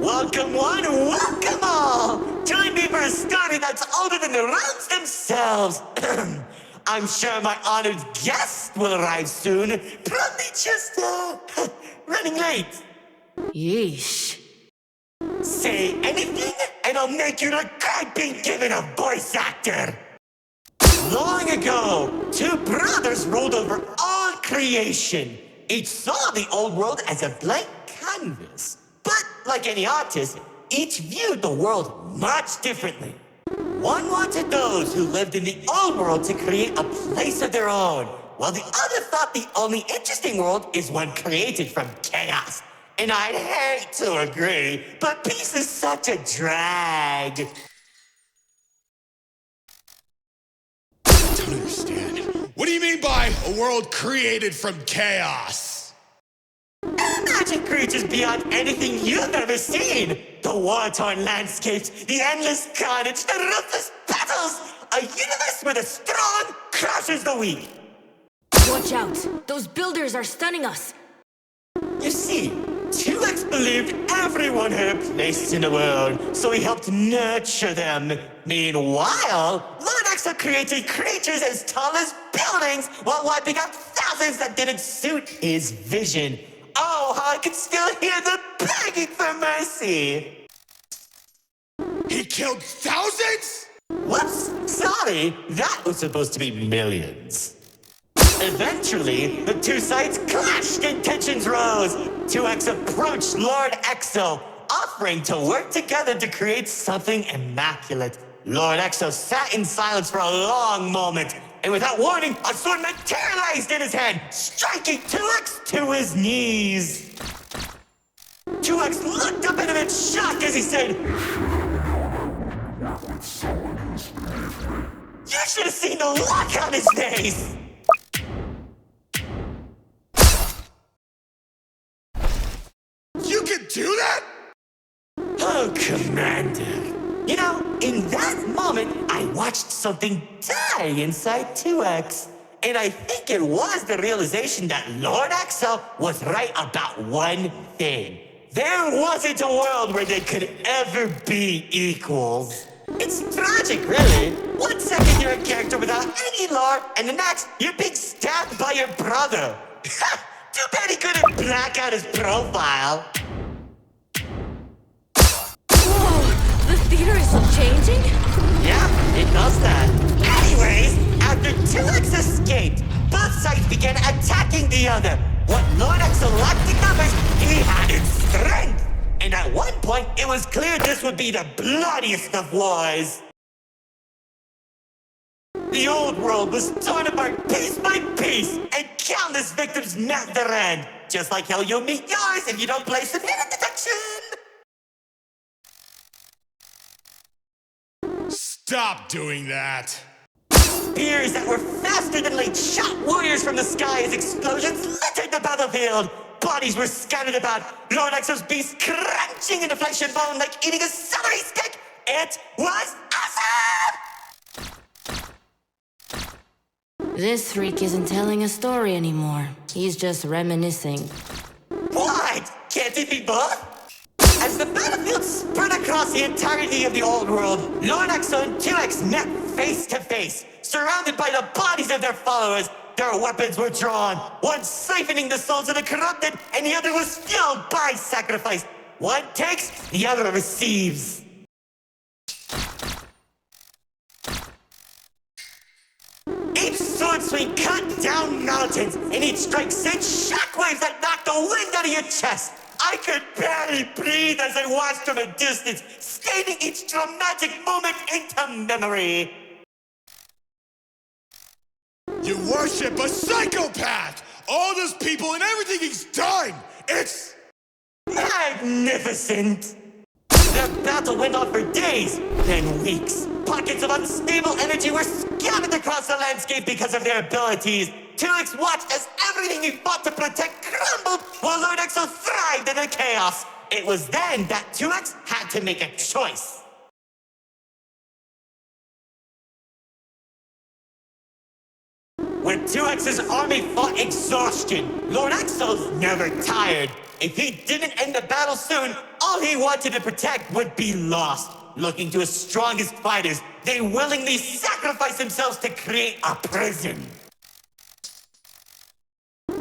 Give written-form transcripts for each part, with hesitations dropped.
Welcome one, welcome all! Join me for a story that's older than the realms themselves. I'm sure my honored guest will arrive soon. Probably just, running late. Yeesh. Say anything, and I'll make you regret being given a voice actor. Long ago, two brothers ruled over all creation. Each saw the old world as a blank canvas. But like any artist, each viewed the world much differently. One wanted those who lived in the old world to create a place of their own, while the other thought the only interesting world is one created from chaos. And I'd hate to agree, but peace is such a drag. I don't understand. What do you mean by a world created from chaos? Imagine creatures beyond anything you've ever seen. The war-torn landscapes, the endless carnage, the ruthless battles. A universe where the strong crushes the weak. Watch out! Those builders are stunning us! You see, 2X believed everyone had a place in the world, so he helped nurture them. Meanwhile, Lord Exo created creatures as tall as buildings while wiping out thousands that didn't suit his vision. Oh, how I could still hear them begging for mercy! He killed thousands? Whoops, sorry, that was supposed to be millions. Eventually, the two sides clashed and tensions rose. 2X approached Lord Exo, offering to work together to create something immaculate. Lord Exo sat in silence for a long moment, and without warning, a sword materialized in his hand, striking 2X to his knees. 2X looked up at him in shock as he said, "You should have seen the look on his face!" You can do that? Oh, Commander. You know, in that moment, I watched something die inside 2X. And I think it was the realization that Lord Exo was right about one thing. There wasn't a world where they could ever be equals. It's tragic, really. One second you're a character without any lore, and the next, you're being stabbed by your brother. Too bad he couldn't black out his profile. The theater is changing? Yeah, it does that. Anyways, after 2X escaped, both sides began attacking the other. What Lord Exo lacked in numbers, he had in strength. And at one point, it was clear this would be the bloodiest of wars. The old world was torn apart piece by piece, and countless victims met their end. Just like how you'll meet yours if you don't place some hidden detection. Stop doing that. Spears that were faster than light shot warriors from the sky as explosions littered the battlefield. Bodies were scattered about, Lord Exo's beast crunching into flesh and bone like eating a celery stick. It was awesome! This freak isn't telling a story anymore. He's just reminiscing. What? Can't it be both? As the battlefield spread across the entirety of the old world, Lord Exo and 2X met face to face. Surrounded by the bodies of their followers, their weapons were drawn, one siphoning the souls of the corrupted, and the other was fueled by sacrifice. One takes, the other receives. Each sword swing cut down mountains, and each strike sent shockwaves that knocked the wind out of your chest. I could barely breathe as I watched from a distance, skating each dramatic moment into memory. You worship a psychopath! All those people and everything he's done! It's magnificent! The battle went on for days, then weeks. Pockets of unstable energy were scattered across the landscape because of their abilities. 2X watched as everything he fought to protect crumbled, while Lord Exo thrived in the chaos. It was then that 2X had to make a choice. when 2X's army fought exhaustion. Lord Exo's never tired. If he didn't end the battle soon, all he wanted to protect would be lost. Looking to his strongest fighters, they willingly sacrifice themselves to create a prison.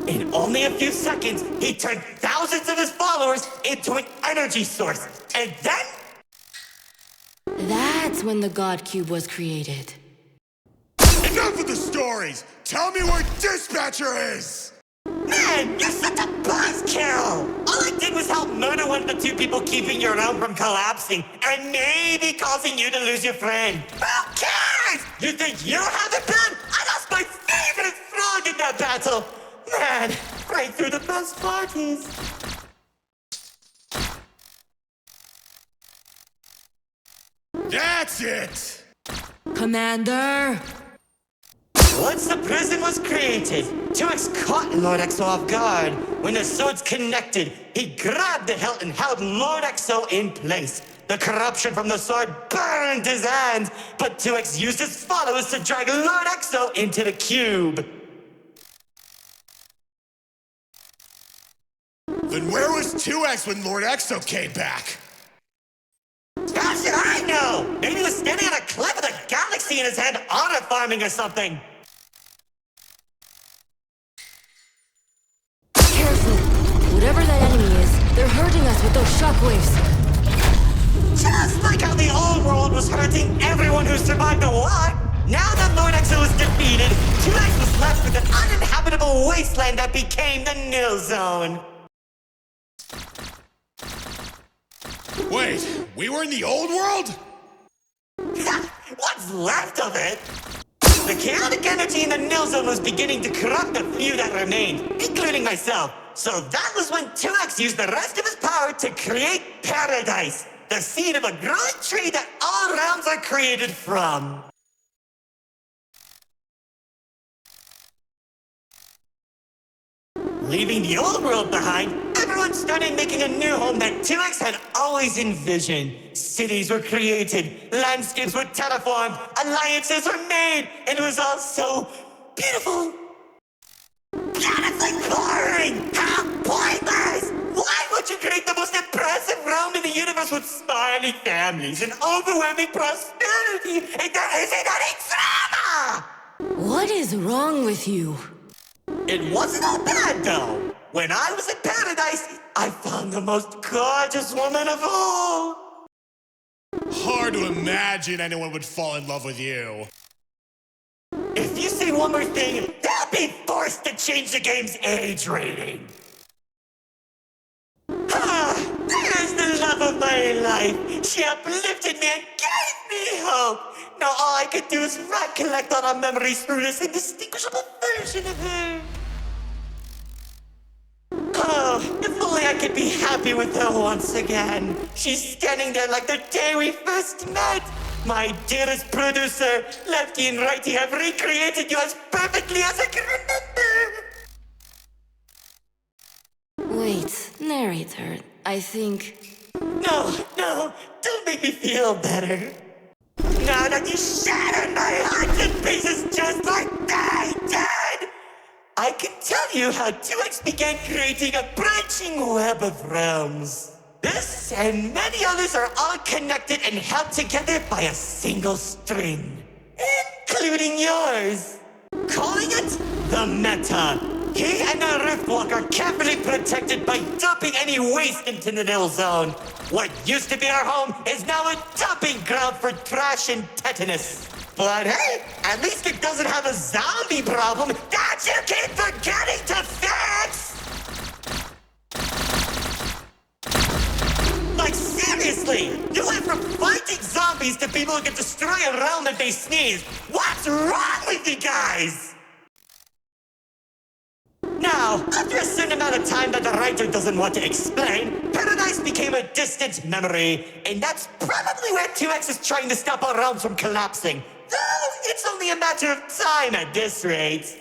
In only a few seconds, he turned thousands of his followers into an energy source. And then... That's when the God Cube was created. Enough of the stories! Tell me where Dispatcher is! Man, you're such a buzzkill! All I did was help murder one of the two people keeping your realm from collapsing, and maybe causing you to lose your friend. Who cares? You think you have it bad? I lost my favorite frog in that battle! Man, right through the best parties. That's it! Commander! Once the prison was created, 2X caught Lord Exo off guard. When the swords connected, he grabbed the hilt and held Lord Exo in place. The corruption from the sword burned his hands, but 2X used his followers to drag Lord Exo into the cube. Then where was 2X when Lord Exo came back? How should I know? Maybe he was standing on a cliff with a galaxy in his hand, honor farming or something. Careful! Whatever that enemy is, they're hurting us with those shockwaves. Just like how the old world was hurting everyone who survived the war, now that Lord Exo was defeated, 2X was left with an uninhabitable wasteland that became the Nil Zone. Wait, we were in the old world? What's left of it? The chaotic energy in the Nil Zone was beginning to corrupt the few that remained, including myself. So that was when 2X used the rest of his power to create Paradise, the seed of a growing tree that all realms are created from. Leaving the old world behind, everyone started making a new home that 2X had always envisioned. Cities were created, landscapes were terraformed, alliances were made, and it was all so beautiful. Honestly boring! How pointless! Why would you create the most impressive realm in the universe with smiling families and overwhelming prosperity, and there isn't any drama? What is wrong with you? It wasn't all bad, though. When I was in Paradise, I found the most gorgeous woman of all. Hard to imagine anyone would fall in love with you. If you say one more thing, they'll be forced to change the game's age rating. There's the love of my life. She uplifted me and gave me hope. Now all I could do is recollect all our memories through this indistinguishable version of her. Oh, if only I could be happy with her once again. She's standing there like the day we first met. My dearest producer, Lefty and Righty have recreated you as perfectly as I can remember. Wait, Narrator, I think... No, don't make me feel better. Now that you shattered my heart in pieces just like they did, I can tell you how 2X began creating a branching web of realms. This and many others are all connected and held together by a single string, including yours. Calling it the Meta. He and the Riftwalk are carefully protected by dumping any waste into the Nil Zone. What used to be our home is now a dumping ground for trash and tetanus. But hey, at least it doesn't have a zombie problem that you keep forgetting to fix! Like seriously, you went from fighting zombies to people who can destroy a realm if they sneeze. What's wrong with you guys? Now, after a certain amount of time that the writer doesn't want to explain, Paradise became a distant memory, and that's probably where 2X is trying to stop our realms from collapsing. Though, it's only a matter of time at this rate.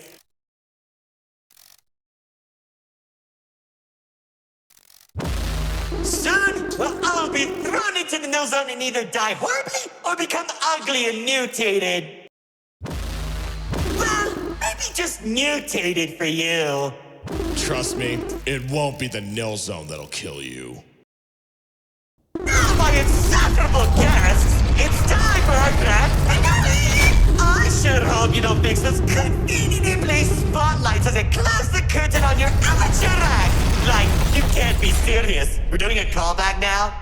Soon, we'll all be thrown into the Nil Zone and either die horribly or become ugly and mutated. Well, maybe Maybe just mutated for you. Trust me, it won't be the nil zone that'll kill you. Oh, my insufferable guests! It's time for our grand finale! I sure hope you don't fix those conveniently placed spotlights as I close the curtain on your amateur act! Like, you can't be serious. We're doing a callback now?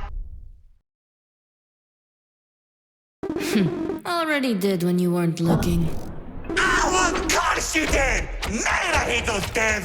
Already did when you weren't looking. Oh, of course you did! Man, I hate those damn